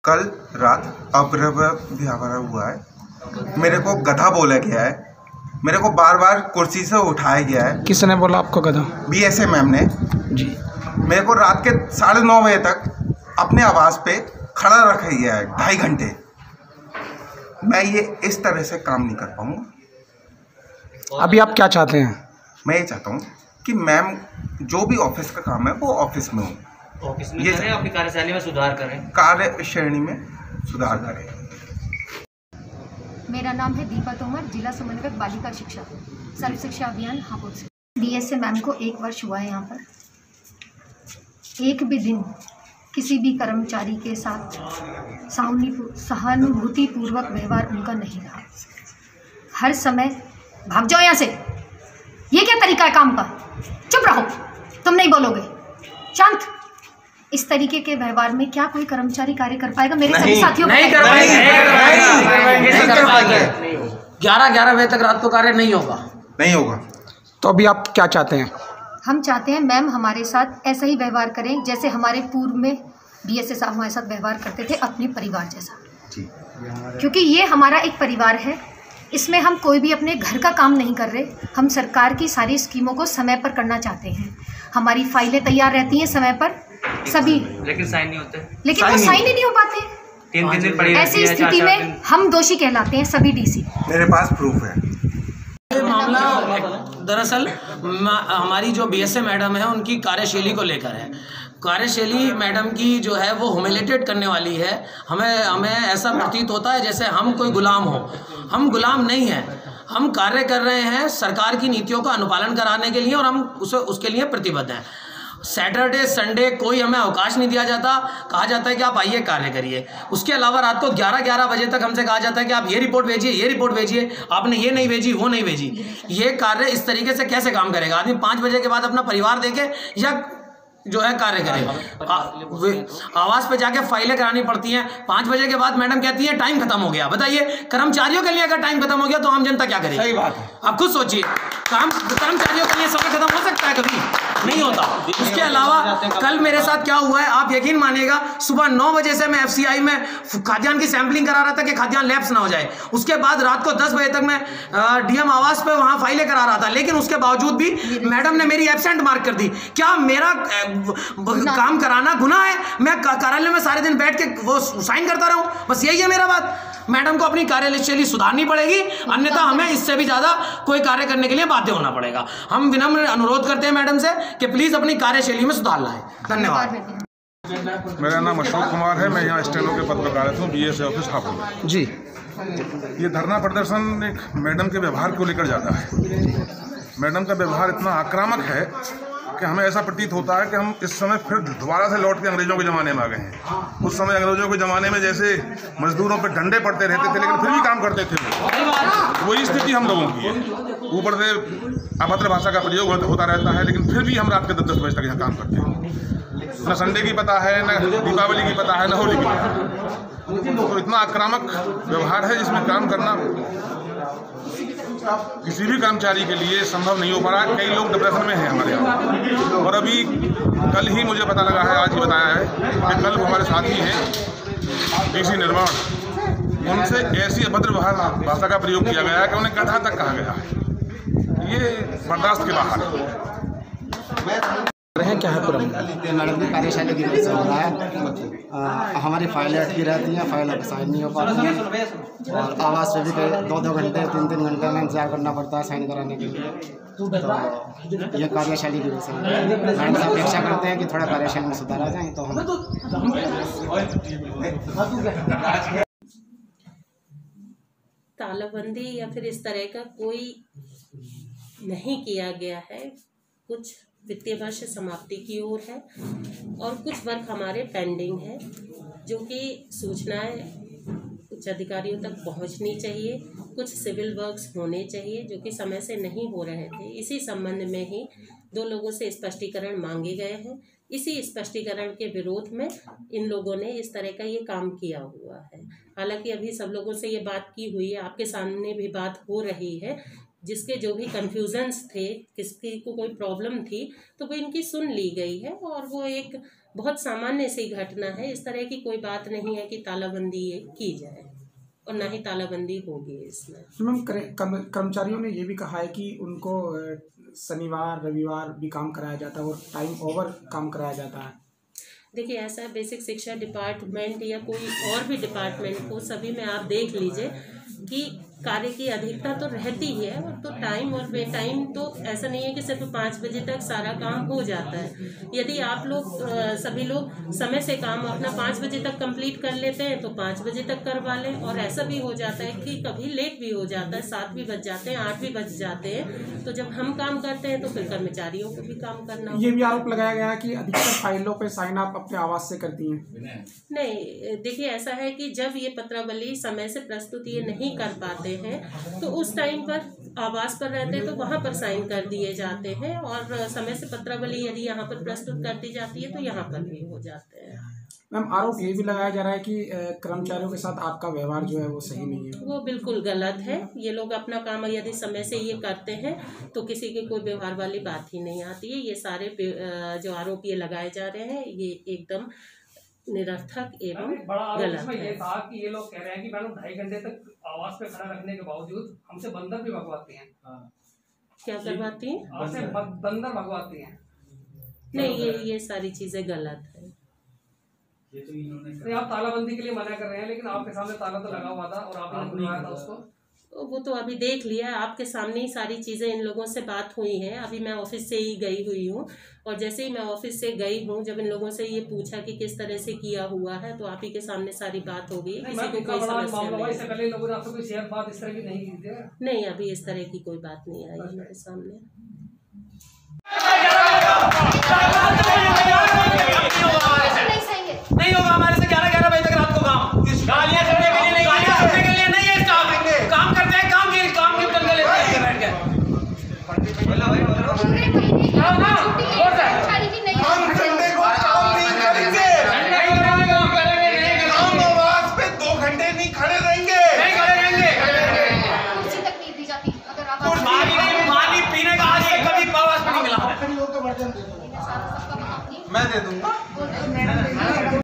कल रात अपव्यवहार हुआ है। मेरे को गधा बोला गया है, मेरे को बार बार कुर्सी से उठाया गया है। किसने बोला आपको गधा? BSA मैम ने जी। मेरे को रात के 9:30 बजे तक अपने आवास पे खड़ा रखा गया है 2.5 घंटे। मैं ये इस तरह से काम नहीं कर पाऊँगा। अभी आप क्या चाहते हैं? मैं ये चाहता हूँ कि मैम जो भी ऑफिस का काम है वो ऑफिस में हो, ऑफिस में करें, अपनी कार्यशैली में सुधार करें, कार्य श्रेणी में सुधार करें। मेरा नाम है दीपा तोमर, जिला समन्वयक बालिका शिक्षा, सर्व शिक्षा अभियान हापुड़ से। BSA मैम को 1 वर्ष हुआ है यहाँ पर। एक भी दिन किसी भी कर्मचारी के साथ सहानुभूतिपूर्वक व्यवहार उनका नहीं रहा। हर समय भाग जाओ यहाँ से, ये क्या तरीका है काम का, चुप रहो, तुम नहीं बोलोगे, शांत। इस तरीके के व्यवहार में क्या कोई कर्मचारी कार्य कर पाएगा? मेरे सभी साथियों नहीं कर पाएंगे। 11 बजे तक रात को कार्य नहीं होगा। तो अभी आप क्या चाहते हैं? हम चाहते हैं मैम हमारे साथ ऐसा ही व्यवहार करें जैसे हमारे पूर्व में BSA साहब हमारे साथ व्यवहार करते थे, अपने परिवार जैसा। क्योंकि ये हमारा एक परिवार है, इसमें हम कोई भी अपने घर का काम नहीं कर रहे। हम सरकार की सारी स्कीमों को समय पर करना चाहते हैं। हमारी फाइलें तैयार रहती हैं समय पर सभी, लेकिन साइन नहीं होते, लेकिन वो साइन ही नहीं हो पाते। 3 दिन पड़ी। ऐसी स्थिति में हम दोषी कहलाते हैं सभी DC। मेरे पास प्रूफ है। ये मामला दरअसल हमारी जो BSA मैडम है उनकी कार्यशैली को लेकर है। कार्यशैली मैडम की जो है वो ह्यूमिलेटेड करने वाली है। हमें ऐसा प्रतीत होता है जैसे हम कोई गुलाम हो। हम गुलाम नहीं हैं, हम कार्य कर रहे हैं सरकार की नीतियों का अनुपालन कराने के लिए, और हम उसके लिए प्रतिबद्ध हैं। सैटरडे संडे कोई हमें अवकाश नहीं दिया जाता। कहा जाता है कि आप आइए कार्य करिए। उसके अलावा रात को 11 बजे तक हमसे कहा जाता है कि आप ये रिपोर्ट भेजिए, ये रिपोर्ट भेजिए, आपने ये नहीं भेजी, वो नहीं भेजी। ये कार्य इस तरीके से कैसे काम करेगा? आदमी 5 बजे के बाद अपना परिवार देखे या जो है कार्य करें। आवास पे जाके फाइलें करानी पड़ती हैं। 5 बजे के बाद मैडम कहती है टाइम खत्म हो गया। बताइए, कर्मचारियों के लिए अगर टाइम खत्म हो गया तो आम जनता क्या करेगी? सही बात है। आप खुद सोचिए, काम कर्मचारियों के लिए समय खत्म हो सकता है? कभी नहीं होता। उसके अलावा कल मेरे साथ क्या हुआ है आप यकीन मानिएगा, सुबह 9 बजे से मैं FCI में खाद्यान्न की सैंपलिंग करा रहा था कि खाद्यान्न लैप्स ना हो जाए। उसके बाद रात को 10 बजे तक मैं DM आवास पे वहां फाइलें करा रहा था, लेकिन उसके बावजूद भी मैडम ने मेरी एब्सेंट मार्क कर दी। क्या मेरा काम कराना गुनाह है? मैं कार्यालय में सारे दिन बैठ के वो साइन करता रहूं? बस यही है मेरा बात। मैडम को अपनी कार्यशैली सुधारनी पड़ेगी, अन्यथा हमें इससे भी ज्यादा कोई कार्य करने के लिए बाध्य होना पड़ेगा। हम विनम्र अनुरोध करते हैं मैडम से कि प्लीज अपनी कार्यशैली में सुधार लाएं। धन्यवाद। मेरा नाम अशोक कुमार है, मैं यहाँ स्टेनो के पद पर कार्यरत हूँ, BSA ऑफिस हापुड़ में। जी। ये धरना प्रदर्शन एक मैडम के व्यवहार को लेकर जाता है। मैडम का व्यवहार इतना आक्रामक है कि हमें ऐसा प्रतीत होता है कि हम इस समय फिर दोबारा से लौट के अंग्रेजों के ज़माने में आ गए हैं। उस समय अंग्रेजों के ज़माने में जैसे मजदूरों पे डंडे पड़ते रहते थे, लेकिन फिर भी काम करते थे। वही स्थिति हम लोगों की है। ऊपर से अभद्र भाषा का प्रयोग होता रहता है, लेकिन फिर भी हम रात के 10 बजे तक यहाँ काम करते हैं। न संडे की पता है, न दीपावली की पता है, न होली की पता है। तो इतना आक्रामक व्यवहार है जिसमें काम करना किसी भी कर्मचारी के लिए संभव नहीं हो पा रहा है। कई लोग डिप्रेशन में हैं हमारे यहाँ, और अभी कल ही मुझे पता लगा है, आज ही बताया है कि कल हमारे साथी हैं DC निर्माण, उनसे ऐसी अभद्र भाषा का प्रयोग किया गया है कि उन्हें गधा तक कहा गया है। ये बर्दाश्त के बाहर है। क्या है पूरा? मैडम की कार्यशैली की वजह से हो रहा है। हमारी फाइलें अटकी रहती हैं, फाइलों पर साइन नहीं हो पाती हैं, और आवास पे भी 2-2 घंटे 3-3 घंटे में इंतजार करना पड़ता है साइन कराने के लिए। तो ये कार्यशैली की वजह से मैडम से अपेक्षा करते हैं कि थोड़ा कार्यशैली में सुधार आ जाए तो हम तालाबंदी या फिर इस तरह का कोई नहीं किया गया है। कुछ वित्तीय वर्ष समाप्ति की ओर है और कुछ वर्क हमारे पेंडिंग है, जो कि सूचनाएं उच्च अधिकारियों तक पहुंचनी चाहिए। कुछ सिविल वर्क्स होने चाहिए जो कि समय से नहीं हो रहे थे। इसी संबंध में ही 2 लोगों से स्पष्टीकरण मांगे गए हैं। इसी स्पष्टीकरण के विरोध में इन लोगों ने इस तरह का ये काम किया हुआ है। हालांकि अभी सब लोगों से ये बात की हुई है, आपके सामने भी बात हो रही है जिसके जो भी कन्फ्यूजन्स थे, किसी को कोई प्रॉब्लम थी, तो वो इनकी सुन ली गई है और वो एक बहुत सामान्य सी घटना है। इस तरह की कोई बात नहीं है कि तालाबंदी की जाए और ना ही तालाबंदी होगी इसमें। मैम कर्मचारियों ने ये भी कहा है कि उनको शनिवार रविवार भी काम कराया जाता है और टाइम ओवर काम कराया जाता है। देखिए, ऐसा बेसिक शिक्षा डिपार्टमेंट या कोई और भी डिपार्टमेंट हो, सभी में आप देख लीजिए कि कार्य की अधिकता तो रहती है, और तो टाइम और बे टाइम तो ऐसा नहीं है कि सिर्फ 5 बजे तक सारा काम हो जाता है। यदि आप लोग सभी लोग समय से काम अपना 5 बजे तक कंप्लीट कर लेते हैं तो 5 बजे तक करवा लें, और ऐसा भी हो जाता है कि कभी लेट भी हो जाता है, 7 भी बज जाते हैं, 8 भी बज जाते हैं। तो जब हम काम करते हैं तो फिर कर्मचारियों को भी काम करना। ये भी आरोप लगाया गया है कि अधिकतर फाइलों पे साइन आप अपने आवाज से करती हैं। नहीं, देखिए ऐसा है कि जब ये पत्रावली समय से प्रस्तुत ये नहीं कर पाते हैं तो उस टाइम पर आवास पर रहते हैं तो वहाँ पर साइन कर दिए जाते हैं, और समय से पत्रावली यदि यहाँ पर प्रस्तुत कर दी जाती है तो यहाँ पर भी हो जाते हैं। मैम, आरोप ये भी लगाया जा रहा है कि कर्मचारियों के साथ आपका व्यवहार जो है वो सही नहीं है। वो बिल्कुल गलत है। ये लोग अपना काम यदि समय से ये करते हैं तो किसी की कोई व्यवहार वाली बात ही नहीं आती है। ये सारे जो आरोप ये लगाए जा रहे हैं ये एकदम निरर्थक एवं गलत है। ये था कि ये लोग कह रहे हैं कि मैडम 2.5 घंटे तक आवास पे खड़ा रखने के बावजूद हमसे बंदर भी भगवाती हैं। क्या करवाती हैं? हमसे बंदर भगवाती हैं। नहीं, ये सारी चीजें गलत है। नहीं, आप तालाबंदी के लिए मना कर रहे हैं, लेकिन आपके सामने ताला तो लगा हुआ था और आपने खुलवाया था उसको। वो तो अभी देख लिया, आपके सामने ही सारी चीज़ें इन लोगों से बात हुई हैं। अभी मैं ऑफिस से ही गई हुई हूँ, और जैसे ही मैं ऑफिस से गई हूँ, जब इन लोगों से ये पूछा कि किस तरह से किया हुआ है, तो आप ही के सामने सारी बात हो गई। किसी को कोई समस्या नहीं। इससे पहले लोगों ने आपसे कोई शेयर बात इस तरह की नहीं की थी? नहीं, अभी इस तरह की कोई बात नहीं आई है मेरे सामने। नहीं होगा हमारे से 11 बजे तक रात को काम। गालियां सुनने के लिए नहीं, गालियां सुनने के लिए नहीं है स्टाफ। काम करते हैं, काम की तनख्वाह लेते हैं बैठ के। हम संडे को काम नहीं करेंगे, हम आवास पे 2 घंटे नहीं खड़े रहेंगे। कुर्सी तक नहीं दी जाती अगर आप पानी पीने का आज तक कभी आवास पे नहीं मिला। मैं दे दूंगा।